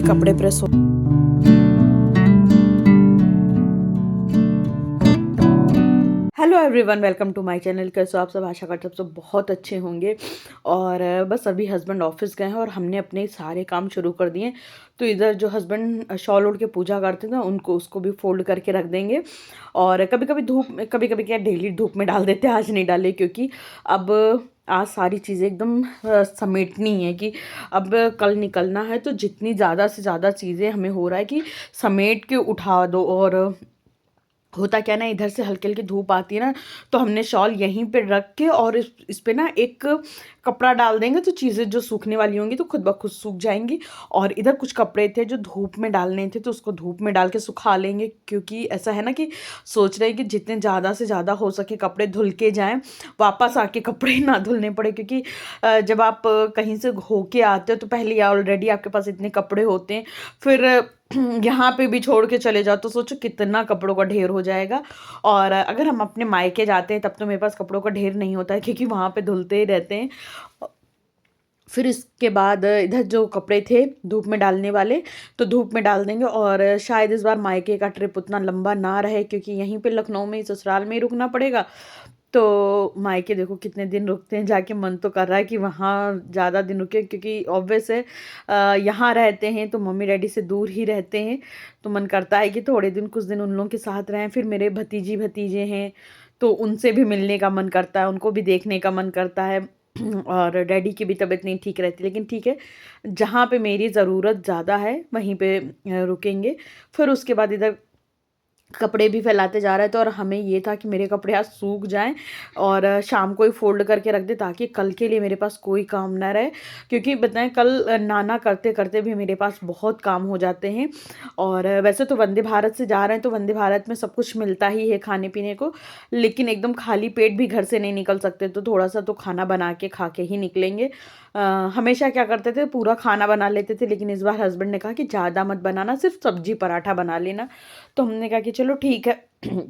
कपड़े प्रेस हो। Hello everyone, welcome to my channel. कैसे हो आप सब? आशा करते हैं आप सब बहुत अच्छे होंगे। और बस अभी हस्बैंड ऑफिस गए हैं और हमने अपने सारे काम शुरू कर दिए। तो इधर जो हस्बैंड शॉल ओढ़ के पूजा करते थे उनको उसको भी फोल्ड करके रख देंगे। और कभी कभी कभी कभी क्या डेली धूप में डाल देते हैं, आज नहीं डाले क्योंकि अब आज सारी चीज़ें एकदम समेटनी है कि अब कल निकलना है। तो जितनी ज़्यादा से ज़्यादा चीज़ें हमें हो रहा है कि समेट के उठा दो। और होता क्या ना, इधर से हल्की हल्की धूप आती है ना, तो हमने शॉल यहीं पे रख के और इस पे ना एक कपड़ा डाल देंगे तो चीज़ें जो सूखने वाली होंगी तो खुद ब खुद सूख जाएंगी। और इधर कुछ कपड़े थे जो धूप में डालने थे तो उसको धूप में डाल के सुखा लेंगे, क्योंकि ऐसा है ना कि सोच रहे हैं कि जितने ज़्यादा से ज़्यादा हो सके कपड़े धुल के जाएं, वापस आके कपड़े ना धुलने पड़े। क्योंकि जब आप कहीं से होके आते हो तो पहले ऑलरेडी आपके पास इतने कपड़े होते हैं, फिर यहाँ पे भी छोड़ के चले जाओ तो सोचो कितना कपड़ों का ढेर हो जाएगा। और अगर हम अपने मायके जाते हैं तब तो मेरे पास कपड़ों का ढेर नहीं होता है, क्योंकि वहाँ पे धुलते ही रहते हैं। फिर इसके बाद इधर जो कपड़े थे धूप में डालने वाले तो धूप में डाल देंगे। और शायद इस बार मायके का ट्रिप उतना लंबा ना रहे, क्योंकि यहीं पे लखनऊ में ही ससुराल में ही रुकना पड़ेगा। तो मायके देखो कितने दिन रुकते हैं जाके, मन तो कर रहा है कि वहाँ ज़्यादा दिन रुके, क्योंकि ऑब्वियस है यहाँ रहते हैं तो मम्मी डैडी से दूर ही रहते हैं। तो मन करता है कि थोड़े दिन कुछ दिन उन लोगों के साथ रहें। फिर मेरे भतीजी भतीजे हैं तो उनसे भी मिलने का मन करता है, उनको भी देखने का मन करता है। और डैडी की भी तबीयत नहीं ठीक रहती, लेकिन ठीक है, जहाँ पे मेरी ज़रूरत ज़्यादा है वहीं पे रुकेंगे। फिर उसके बाद इधर कपड़े भी फैलाते जा रहे थे और हमें ये था कि मेरे कपड़े आज सूख जाएं और शाम को ही फोल्ड करके रख दे, ताकि कल के लिए मेरे पास कोई काम ना रहे। क्योंकि बताएं कल नाना करते करते भी मेरे पास बहुत काम हो जाते हैं। और वैसे तो वंदे भारत से जा रहे हैं तो वंदे भारत में सब कुछ मिलता ही है खाने पीने को, लेकिन एकदम खाली पेट भी घर से नहीं निकल सकते, तो थोड़ा सा तो खाना बना के खा के ही निकलेंगे। हमेशा क्या करते थे, पूरा खाना बना लेते थे, लेकिन इस बार हस्बैंड ने कहा कि ज़्यादा मत बनाना, सिर्फ सब्जी पराठा बना लेना। तो हमने कहा कि चलो ठीक है।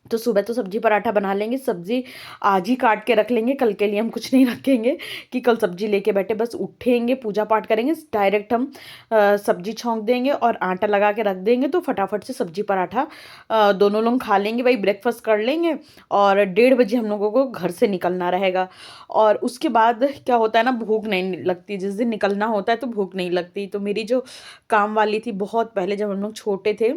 तो सुबह तो सब्जी पराठा बना लेंगे, सब्जी आज ही काट के रख लेंगे, कल के लिए हम कुछ नहीं रखेंगे कि कल सब्जी लेके बैठे, बस उठेंगे पूजा पाठ करेंगे डायरेक्ट हम सब्जी छौंक देंगे और आटा लगा के रख देंगे, तो फटाफट से सब्जी पराठा दोनों लोग खा लेंगे, वही ब्रेकफास्ट कर लेंगे। और 1:30 हम लोगों को घर से निकलना रहेगा। और उसके बाद क्या होता है ना, भूख नहीं लगती, जिस दिन निकलना होता है तो भूख नहीं लगती। तो मेरी जो काम वाली थी, बहुत पहले जब हम लोग छोटे थे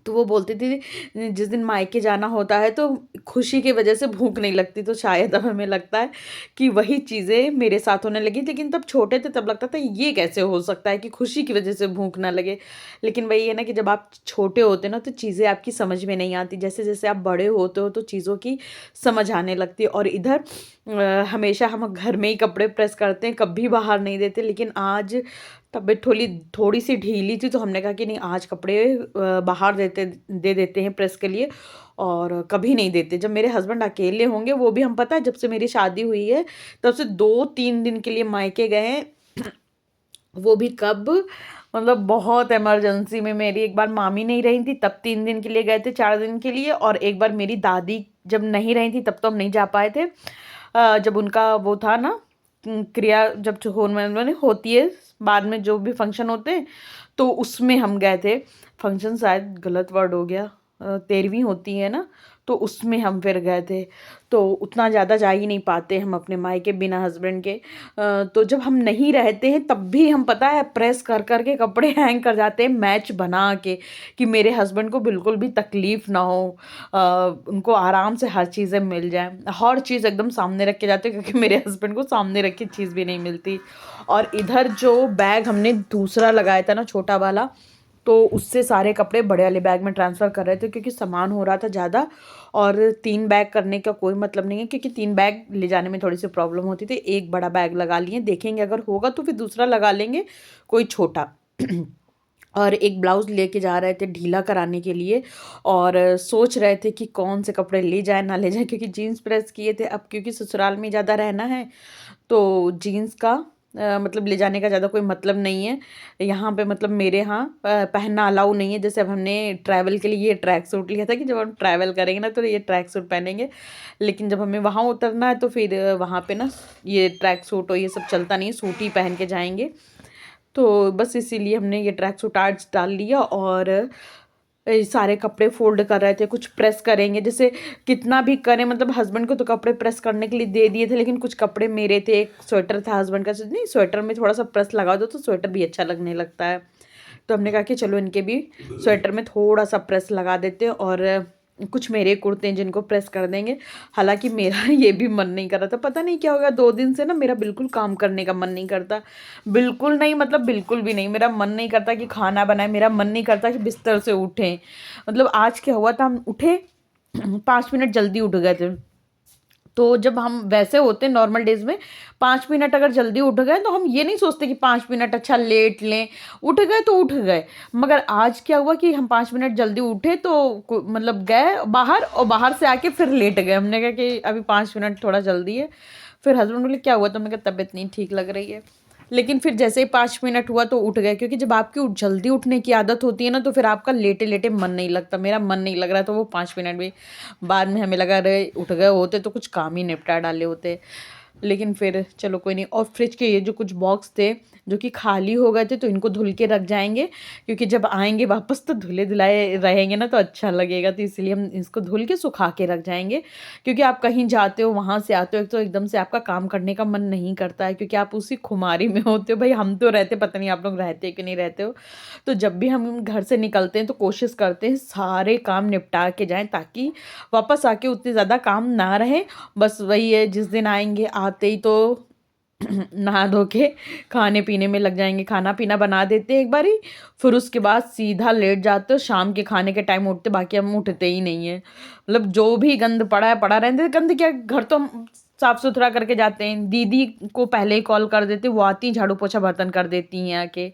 तो वो बोलती थी जिस दिन मायके जाना होता है तो खुशी की वजह से भूख नहीं लगती। तो शायद अब हमें लगता है कि वही चीज़ें मेरे साथ होने लगी, लेकिन तब छोटे थे तब लगता था ये कैसे हो सकता है कि खुशी की वजह से भूख ना लगे। लेकिन वही है ना कि जब आप छोटे होते ना तो चीज़ें आपकी समझ में नहीं आती, जैसे जैसे आप बड़े होते हो तो चीज़ों की समझ आने लगती है। और इधर हमेशा हम घर में ही कपड़े प्रेस करते हैं, कभी बाहर नहीं देते, लेकिन आज तबीयत थोड़ी थोड़ी सी ढीली थी तो हमने कहा कि नहीं, आज कपड़े बाहर दे देते हैं प्रेस के लिए। और कभी नहीं देते जब मेरे हस्बैंड अकेले होंगे, वो भी हम पता है जब से मेरी शादी हुई है तब से 2-3 दिन के लिए मायके गए हैं। वो भी कब, मतलब बहुत इमरजेंसी में। मेरी एक बार मामी नहीं रही थी तब 3 दिन के लिए गए थे, 4 दिन के लिए। और एक बार मेरी दादी जब नहीं रही थी तब तो हम नहीं जा पाए थे। जब उनका वो था ना, क्रिया जब होने होती है बाद में जो भी फंक्शन होते हैं, तो उसमें हम गए थे। फंक्शन शायद गलत वर्ड हो गया, 13वीं होती है ना, तो उसमें हम फिर गए थे। तो उतना ज़्यादा जा ही नहीं पाते हम अपने मायके बिना हस्बैंड के। तो जब हम नहीं रहते हैं तब भी हम पता है प्रेस कर कर के कपड़े हैंग कर जाते हैं, मैच बना के, कि मेरे हस्बैंड को बिल्कुल भी तकलीफ़ ना हो, उनको आराम से हर चीज़ें मिल जाए। हर चीज़ एकदम सामने रख के जाते हैं, क्योंकि मेरे हस्बैंड को सामने रखी चीज़ भी नहीं मिलती। और इधर जो बैग हमने दूसरा लगाया था ना, छोटा वाला, तो उससे सारे कपड़े बड़े वाले बैग में ट्रांसफ़र कर रहे थे, क्योंकि सामान हो रहा था ज़्यादा। और 3 बैग करने का कोई मतलब नहीं है, क्योंकि 3 बैग ले जाने में थोड़ी सी प्रॉब्लम होती थी। एक बड़ा बैग लगा लिए, देखेंगे अगर होगा तो फिर दूसरा लगा लेंगे, कोई छोटा। और एक ब्लाउज़ लेके जा रहे थे ढीला कराने के लिए, और सोच रहे थे कि कौन से कपड़े ले जाए ना ले जाए, क्योंकि जीन्स प्रेस किए थे। अब क्योंकि ससुराल में ज़्यादा रहना है तो जीन्स का मतलब ले जाने का ज़्यादा कोई मतलब नहीं है यहाँ पे। मतलब मेरे यहाँ पहनना अलाउ नहीं है। जैसे अब हमने ट्रैवल के लिए ये ट्रैक सूट लिया था कि जब हम ट्रैवल करेंगे ना तो ये ट्रैक सूट पहनेंगे, लेकिन जब हमें वहाँ उतरना है तो फिर वहाँ पे ना ये ट्रैक सूट और ये सब चलता नहीं है, सूट ही पहन के जाएंगे। तो बस इसीलिए हमने ये ट्रैक सूट आज डाल लिया और सारे कपड़े फोल्ड कर रहे थे, कुछ प्रेस करेंगे। जैसे कितना भी करें, मतलब हस्बैंड को तो कपड़े प्रेस करने के लिए दे दिए थे, लेकिन कुछ कपड़े मेरे थे, एक स्वेटर था हस्बैंड का, नहीं स्वेटर में थोड़ा सा प्रेस लगा दो तो स्वेटर भी अच्छा लगने लगता है। तो हमने कहा कि चलो इनके भी स्वेटर में थोड़ा सा प्रेस लगा देते हैं, और कुछ मेरे कुर्ते हैं जिनको प्रेस कर देंगे। हालांकि मेरा ये भी मन नहीं कर रहा था, पता नहीं क्या हो गया, 2 दिन से ना मेरा बिल्कुल काम करने का मन नहीं करता, बिल्कुल नहीं, मतलब बिल्कुल भी नहीं। मेरा मन नहीं करता कि खाना बनाए, मेरा मन नहीं करता कि बिस्तर से उठें। मतलब आज क्या हुआ था, हम उठे 5 मिनट जल्दी उठ गए थे। तो जब हम वैसे होते नॉर्मल डेज में 5 मिनट अगर जल्दी उठ गए तो हम ये नहीं सोचते कि 5 मिनट अच्छा लेट लें, उठ गए तो उठ गए। मगर आज क्या हुआ कि हम 5 मिनट जल्दी उठे तो मतलब गए बाहर, और बाहर से आके फिर लेट गए। हमने कहा कि अभी 5 मिनट थोड़ा जल्दी है। फिर हस्बैंड बोले क्या हुआ, तो हमने कहा तबीयत नहीं ठीक लग रही है। लेकिन फिर जैसे ही 5 मिनट हुआ तो उठ गए, क्योंकि जब आपकी जल्दी उठने की आदत होती है ना तो फिर आपका लेटे लेटे मन नहीं लगता। मेरा मन नहीं लग रहा, तो वो 5 मिनट भी बाद में हमें लगा अरे उठ गए होते तो कुछ काम ही निपटा डाले होते। लेकिन फिर चलो कोई नहीं। और फ्रिज के ये जो कुछ बॉक्स थे जो कि खाली हो गए थे, तो इनको धुल के रख जाएंगे, क्योंकि जब आएंगे वापस तो धुले धुलाए रहेंगे ना तो अच्छा लगेगा। तो इसलिए हम इसको धुल के सुखा के रख जाएंगे, क्योंकि आप कहीं जाते हो वहाँ से आते हो तो एकदम से आपका काम करने का मन नहीं करता है, क्योंकि आप उसी खुमारी में होते हो। भाई हम तो रहते, पता नहीं आप लोग रहते कि नहीं रहते हो। तो जब भी हम घर से निकलते हैं तो कोशिश करते हैं सारे काम निपटा के जाएं, ताकि वापस आके उतने ज़्यादा काम ना रहे। बस वही है, जिस दिन आएंगे आते ही तो नहा धो के खाने पीने में लग जाएंगे, खाना पीना बना देते हैं एक बारी, फिर उसके बाद सीधा लेट जाते हो। शाम के खाने के टाइम उठते, बाकी हम उठते ही नहीं है। मतलब जो भी गंद पड़ा है पड़ा रहने देते। गंद क्या, घर तो हम साफ सुथरा करके जाते हैं, दीदी को पहले ही कॉल कर देते, वो आती झाड़ू पोछा बर्तन कर देती हैं आके,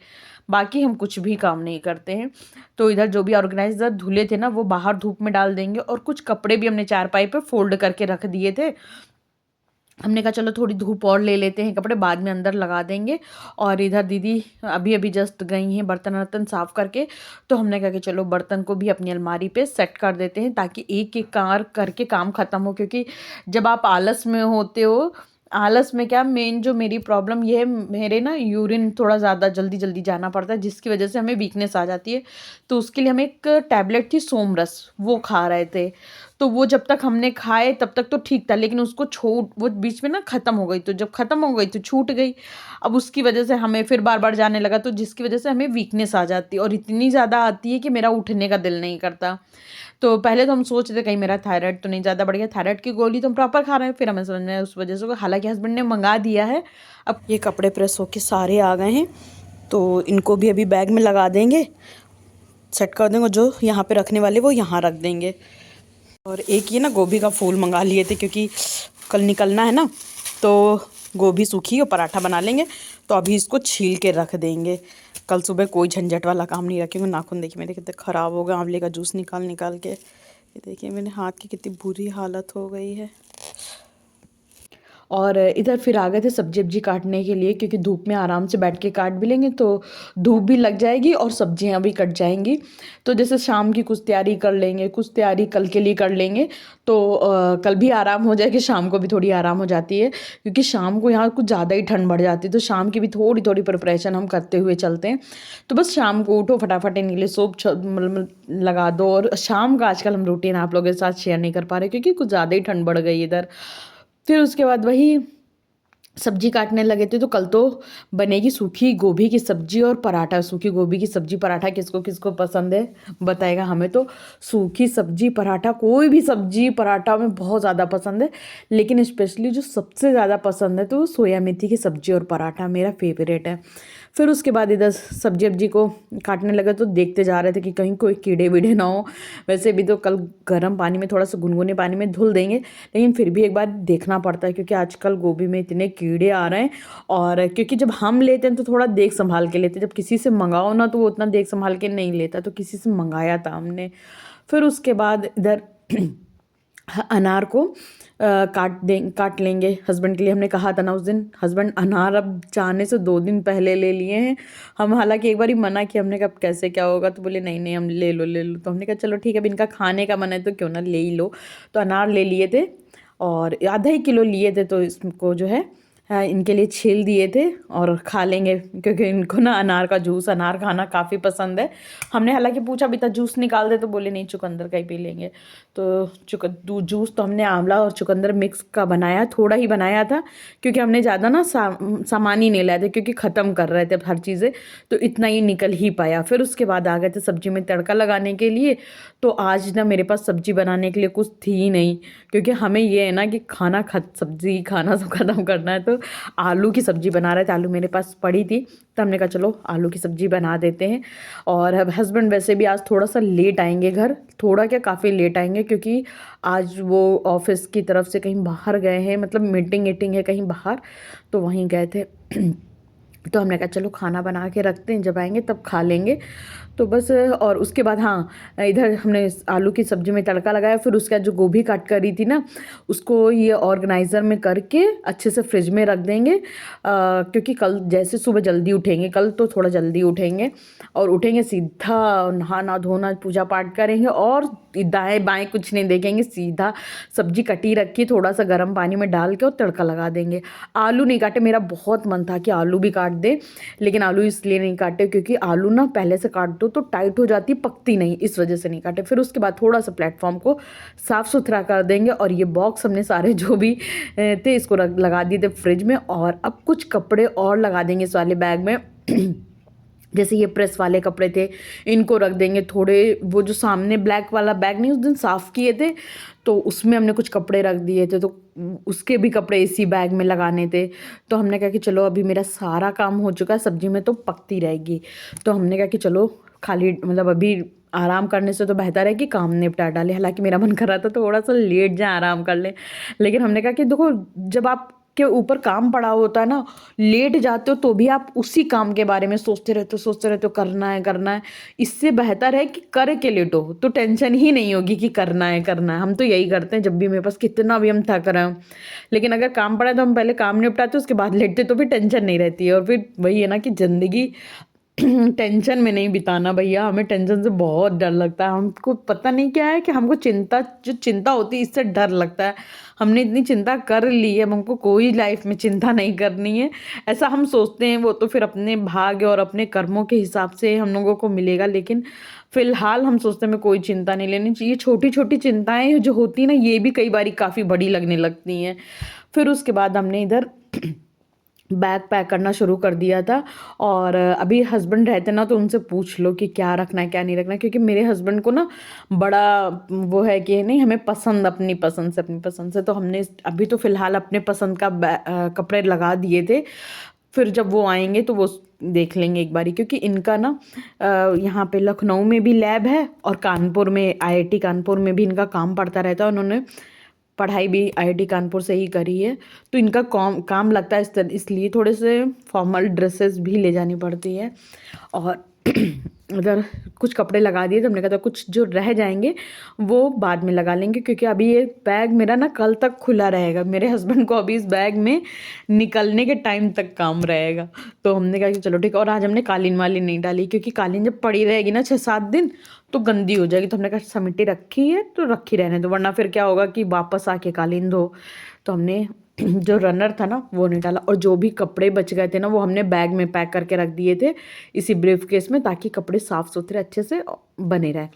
बाकी हम कुछ भी काम नहीं करते हैं। तो इधर जो भी ऑर्गेनाइजर धुले थे ना वो बाहर धूप में डाल देंगे, और कुछ कपड़े भी हमने चारपाई पे फोल्ड करके रख दिए थे। हमने कहा चलो थोड़ी धूप और ले लेते हैं, कपड़े बाद में अंदर लगा देंगे। और इधर दीदी अभी अभी जस्ट गई हैं बर्तन वर्तन साफ़ करके, तो हमने कहा कि चलो बर्तन को भी अपनी अलमारी पे सेट कर देते हैं, ताकि एक एक कार करके काम ख़त्म हो। क्योंकि जब आप आलस में होते हो, आलस में क्या, मेन जो मेरी प्रॉब्लम ये है, मेरे ना यूरिन थोड़ा ज़्यादा जल्दी जल्दी जाना पड़ता है, जिसकी वजह से हमें वीकनेस आ जाती है। तो उसके लिए हम एक टैबलेट थी सोमरस, वो खा रहे थे। तो वो जब तक हमने खाए तब तक तो ठीक था, लेकिन उसको छूट वो बीच में ना ख़त्म हो गई, तो जब ख़त्म हो गई तो छूट गई। अब उसकी वजह से हमें फिर बार बार जाने लगा, तो जिसकी वजह से हमें वीकनेस आ जाती है, और इतनी ज़्यादा आती है कि मेरा उठने का दिल नहीं करता। तो पहले तो हम सोच रहे थे कहीं मेरा थायराइड तो नहीं ज़्यादा बढ़ गया, थायराइड की गोली तो हम प्रॉपर खा रहे हैं, फिर हमें समझ में आया उस वजह से। हालांकि हस्बैंड ने मंगा दिया है। अब ये कपड़े प्रेस होके सारे आ गए हैं, तो इनको भी अभी बैग में लगा देंगे, सेट कर देंगे। जो यहाँ पे रखने वाले वो यहाँ रख देंगे। और एक ये ना गोभी का फूल मंगा लिए थे, क्योंकि कल निकलना है ना, तो गोभी सूखी और पराठा बना लेंगे। तो अभी इसको छील के रख देंगे, कल सुबह कोई झंझट वाला काम नहीं रखेंगे। नाखून देखिए मेरे कितने ख़राब हो गए, आंवले का जूस निकाल निकाल के। ये देखिए मेरे हाथ की कितनी बुरी हालत हो गई है। और इधर फिर आ गए थे सब्जी वब्जी काटने के लिए, क्योंकि धूप में आराम से बैठ के काट भी लेंगे तो धूप भी लग जाएगी और सब्जियां भी कट जाएंगी। तो जैसे शाम की कुछ तैयारी कर लेंगे, कुछ तैयारी कल के लिए कर लेंगे, तो कल भी आराम हो जाएगी, शाम को भी थोड़ी आराम हो जाती है। क्योंकि शाम को यहाँ कुछ ज़्यादा ही ठंड बढ़ जाती है, तो शाम की भी थोड़ी थोड़ी प्रिपरेशन हम करते हुए चलते हैं। तो बस शाम को उठो फटाफट नीले सोप मतलब लगा दो। और शाम का आजकल हम रूटीन आप लोगों के साथ शेयर नहीं कर पा रहे, क्योंकि कुछ ज़्यादा ही ठंड बढ़ गई इधर। फिर उसके बाद वही सब्जी काटने लगे थे, तो कल तो बनेगी सूखी गोभी की सब्जी और पराठा। सूखी गोभी की सब्जी पराठा किसको किसको पसंद है बताएगा। हमें तो सूखी सब्जी पराठा, कोई भी सब्जी पराठा में बहुत ज़्यादा पसंद है, लेकिन स्पेशली जो सबसे ज़्यादा पसंद है तो वो सोया मेथी की सब्जी और पराठा मेरा फेवरेट है। फिर उसके बाद इधर सब्जी वब्जी को काटने लगे तो देखते जा रहे थे कि कहीं कोई कीड़े वीड़े ना हो। वैसे भी तो कल गर्म पानी में, थोड़ा सा गुनगुने पानी में धुल देंगे, लेकिन फिर भी एक बार देखना पड़ता है, क्योंकि आजकल गोभी में इतने कीड़े आ रहे हैं। और क्योंकि जब हम लेते हैं तो थोड़ा देख संभाल के लेते हैं, जब किसी से मंगाओ ना तो वो उतना देख संभाल के नहीं लेता, तो किसी से मंगाया था हमने। फिर उसके बाद इधर अनार को काट लेंगे हस्बैंड के लिए। हमने कहा था ना उस दिन, हस्बैंड अनार अब जाने से 2 दिन पहले ले लिए हैं। हम हालांकि एक बार ही मना किया, हमने कहा कैसे क्या होगा, तो बोले नहीं नहीं हम ले लो ले लो। तो हमने कहा चलो ठीक है, अब इनका खाने का मन है तो क्यों ना ले ही लो। तो अनार ले लिए थे और आधा ही किलो लिए थे, तो इसको जो है इनके लिए छील दिए थे और खा लेंगे, क्योंकि इनको ना अनार का जूस, अनार खाना काफ़ी पसंद है। हमने हालांकि पूछा भी था जूस निकाल दे, तो बोले नहीं चुकंदर का ही पी लेंगे। तो जूस तो हमने आंवला और चुकंदर मिक्स का बनाया, थोड़ा ही बनाया था क्योंकि हमने ज़्यादा ना सामान ही नहीं लाए थे, क्योंकि ख़त्म कर रहे थे हर चीज़ें, तो इतना ही निकल ही पाया। फिर उसके बाद आ गए थे सब्जी में तड़का लगाने के लिए। तो आज ना मेरे पास सब्जी बनाने के लिए कुछ थी ही नहीं, क्योंकि हमें ये है ना कि सब्जी खाना सब ख़त्म करना है। तो आलू की सब्ज़ी बना रहे थे, आलू मेरे पास पड़ी थी, तो हमने कहा चलो आलू की सब्ज़ी बना देते हैं। और हस्बैंड वैसे भी आज थोड़ा सा लेट आएंगे घर, थोड़ा क्या काफ़ी लेट आएंगे, क्योंकि आज वो ऑफिस की तरफ से कहीं बाहर गए हैं, मतलब मीटिंग वीटिंग है कहीं बाहर, तो वहीं गए थे। तो हमने कहा चलो खाना बना के रखते हैं, जब आएंगे तब खा लेंगे। तो बस, और उसके बाद हाँ, इधर हमने आलू की सब्ज़ी में तड़का लगाया, फिर उसके बाद जो गोभी काट करी थी ना, उसको ये ऑर्गेनाइज़र में करके अच्छे से फ्रिज में रख देंगे, क्योंकि कल जैसे सुबह जल्दी उठेंगे, कल तो थोड़ा जल्दी उठेंगे, और उठेंगे सीधा नहाना धोना पूजा पाठ करेंगे, और दाएँ बाएँ कुछ नहीं देखेंगे, सीधा सब्जी कटी रखी थोड़ा सा गर्म पानी में डाल के और तड़का लगा देंगे। आलू नहीं काटे, मेरा बहुत मन था कि आलू भी काट दे, लेकिन आलू इसलिए नहीं काटे क्योंकि आलू ना पहले से काट दो तो टाइट हो जाती, पकती नहीं, इस वजह से नहीं काटे। फिर उसके बाद थोड़ा सा प्लेटफॉर्म को साफ़ सुथरा कर देंगे, और ये बॉक्स हमने सारे जो भी थे इसको लगा दिए थे फ्रिज में। और अब कुछ कपड़े और लगा देंगे इस वाले बैग में। जैसे ये प्रेस वाले कपड़े थे, इनको रख देंगे थोड़े। वो जो सामने ब्लैक वाला बैग नहीं उस दिन साफ़ किए थे, तो उसमें हमने कुछ कपड़े रख दिए थे, तो उसके भी कपड़े इसी बैग में लगाने थे। तो हमने कहा कि चलो अभी मेरा सारा काम हो चुका है, सब्जी में तो पकती रहेगी, तो हमने कहा कि चलो खाली मतलब अभी आराम करने से तो बेहतर है कि काम निपटा डाले। हालांकि मेरा मन कर रहा था थोड़ा सा लेट जाए, आराम कर लें, लेकिन हमने कहा कि देखो जब आप के ऊपर काम पड़ा होता है ना, लेट जाते हो तो भी आप उसी काम के बारे में सोचते रहते हो, करना है। इससे बेहतर है कि कर के लेटो, तो टेंशन ही नहीं होगी कि करना है। हम तो यही करते हैं, जब भी मेरे पास कितना भी हम थक रहे हो, लेकिन अगर काम पड़ा है तो हम पहले काम निपटाते उसके बाद लेटते, तो फिर टेंशन नहीं रहती है। और फिर वही है ना कि ज़िंदगी टेंशन में नहीं बिताना भैया, हमें टेंशन से बहुत डर लगता है। हमको पता नहीं क्या है कि हमको जो चिंता होती है इससे डर लगता है। हमने इतनी चिंता कर ली है, अब हमको कोई लाइफ में चिंता नहीं करनी है, ऐसा हम सोचते हैं। वो तो फिर अपने भाग्य और अपने कर्मों के हिसाब से हम लोगों को मिलेगा, लेकिन फिलहाल हम सोचते हैं हमें कोई चिंता नहीं लेनी चाहिए। छोटी छोटी चिंताएं जो होती हैं ना, ये भी कई बारी काफ़ी बड़ी लगने लगती हैं। फिर उसके बाद हमने इधर बैग पैक करना शुरू कर दिया था। और अभी हस्बैंड रहते ना, तो उनसे पूछ लो कि क्या रखना है क्या नहीं रखना है, क्योंकि मेरे हस्बैंड को ना बड़ा वो है कि नहीं, हमें अपनी पसंद से, तो हमने अभी तो फ़िलहाल अपने पसंद का कपड़े लगा दिए थे। फिर जब वो आएंगे तो वो देख लेंगे एक बारी, क्योंकि इनका ना यहाँ पे लखनऊ में भी लैब है, और कानपुर में IIT कानपुर में भी इनका काम पड़ता रहता है। उन्होंने पढ़ाई भी IIT कानपुर से ही करी है, तो इनका काम लगता है इसलिए थोड़े से फॉर्मल ड्रेसेस भी ले जानी पड़ती है। और उधर कुछ कपड़े लगा दिए, तो हमने कहा था कुछ जो रह जाएंगे वो बाद में लगा लेंगे, क्योंकि अभी ये बैग मेरा ना कल तक खुला रहेगा। मेरे हस्बैंड को अभी इस बैग में निकलने के टाइम तक काम रहेगा, तो हमने कहा कि चलो ठीक है। और आज हमने कालीन वाली नहीं डाली, क्योंकि कालीन जब पड़ी रहेगी ना 6-7 दिन तो गंदी हो जाएगी, तो हमने कहा समिटी रखी है तो रखी रहने दो, वरना फिर क्या होगा कि वापस आके कालीन दो। तो हमने जो रनर था ना वो नहीं डाला, और जो भी कपड़े बच गए थे ना वो हमने बैग में पैक करके रख दिए थे इसी ब्रीफ केस में, ताकि कपड़े साफ़ सुथरे अच्छे से बने रहे।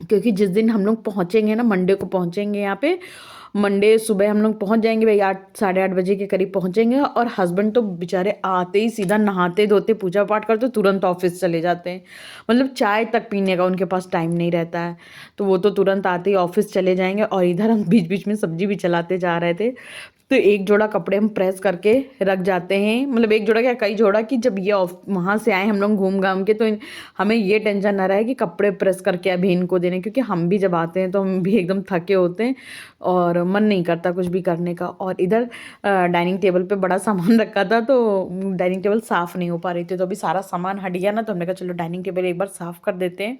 क्योंकि जिस दिन हम लोग पहुँचेंगे ना, मंडे को पहुँचेंगे यहाँ पे, मंडे सुबह हम लोग पहुँच जाएंगे भाई, 8-8:30 बजे के करीब पहुँचेंगे। और हस्बैंड तो बेचारे आते ही सीधा नहाते धोते पूजा पाठ करते तुरंत ऑफिस चले जाते हैं, मतलब चाय तक पीने का उनके पास टाइम नहीं रहता है। तो वो तो तुरंत आते ही ऑफिस चले जाएंगे, और इधर हम बीच बीच में सब्जी भी चलाते जा रहे थे। तो एक जोड़ा कपड़े हम प्रेस करके रख जाते हैं, मतलब एक जोड़ा क्या कई जोड़ा, कि जब ये वहाँ से आए हम लोग घूम घाम के, तो हमें ये टेंशन ना रहे कि कपड़े प्रेस करके अभी इनको देने, क्योंकि हम भी जब आते हैं तो हम भी एकदम थके होते हैं और मन नहीं करता कुछ भी करने का। और इधर डाइनिंग टेबल पे बड़ा सामान रखा था, तो डाइनिंग टेबल साफ़ नहीं हो पा रही थी, तो अभी सारा सामान हट गया ना, तो हमने कहा चलो डाइनिंग टेबल एक बार साफ़ कर देते हैं।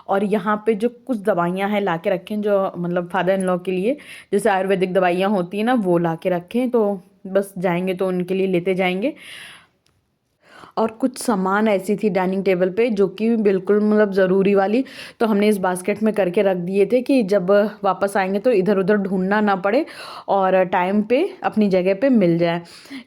और यहाँ पे जो कुछ दवाइयाँ हैं ला के रखें, जो मतलब फादर इन लॉ के लिए जैसे आयुर्वेदिक दवाइयाँ होती हैं ना, वो ला के रखें, तो बस जाएंगे तो उनके लिए लेते जाएंगे। और कुछ सामान ऐसी थी डाइनिंग टेबल पे जो कि बिल्कुल मतलब ज़रूरी वाली, तो हमने इस बास्केट में करके रख दिए थे कि जब वापस आएंगे तो इधर उधर ढूंढना ना पड़े और टाइम पे अपनी जगह पे मिल जाए।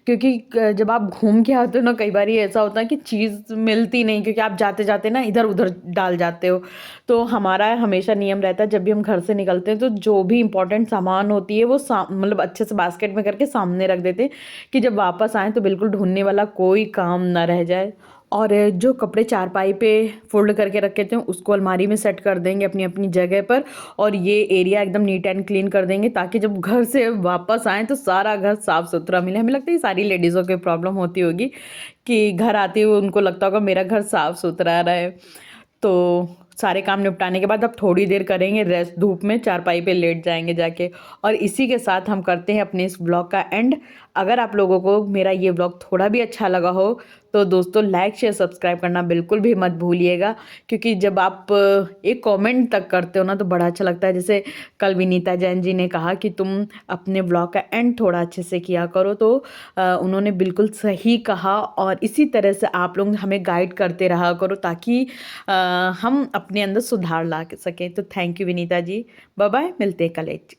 क्योंकि जब आप घूम के आते हो ना, कई बार ऐसा होता है कि चीज़ मिलती नहीं, क्योंकि आप जाते जाते ना इधर उधर डाल जाते हो। तो हमारा हमेशा नियम रहता है जब भी हम घर से निकलते हैं तो जो भी इंपॉर्टेंट सामान होती है वो मतलब अच्छे से बास्केट में करके सामने रख देते हैं कि जब वापस आएँ तो बिल्कुल ढूँढने वाला कोई काम ना रह जाए। और जो कपड़े चारपाई पे फ़ोल्ड करके रखे थे उसको अलमारी में सेट कर देंगे अपनी अपनी जगह पर, और ये एरिया एकदम नीट एंड क्लीन कर देंगे ताकि जब घर से वापस आएँ तो सारा घर साफ़ सुथरा मिले। हमें लगता है ये सारी लेडीज़ों की प्रॉब्लम होती होगी कि घर आते हुए उनको लगता होगा मेरा घर साफ़ सुथरा रहे। तो सारे काम निपटाने के बाद अब थोड़ी देर करेंगे रेस्ट, धूप में चारपाई पे लेट जाएंगे जाके। और इसी के साथ हम करते हैं अपने इस ब्लॉग का एंड। अगर आप लोगों को मेरा ये ब्लॉग थोड़ा भी अच्छा लगा हो तो दोस्तों लाइक शेयर सब्सक्राइब करना बिल्कुल भी मत भूलिएगा, क्योंकि जब आप एक कमेंट तक करते हो ना तो बड़ा अच्छा लगता है। जैसे कल विनीता जैन जी ने कहा कि तुम अपने ब्लॉग का एंड थोड़ा अच्छे से किया करो, तो उन्होंने बिल्कुल सही कहा। और इसी तरह से आप लोग हमें गाइड करते रहा करो ताकि हम अपने अंदर सुधार ला सकें। तो thank you Vinita ji, bye bye, मिलते हैं कल एक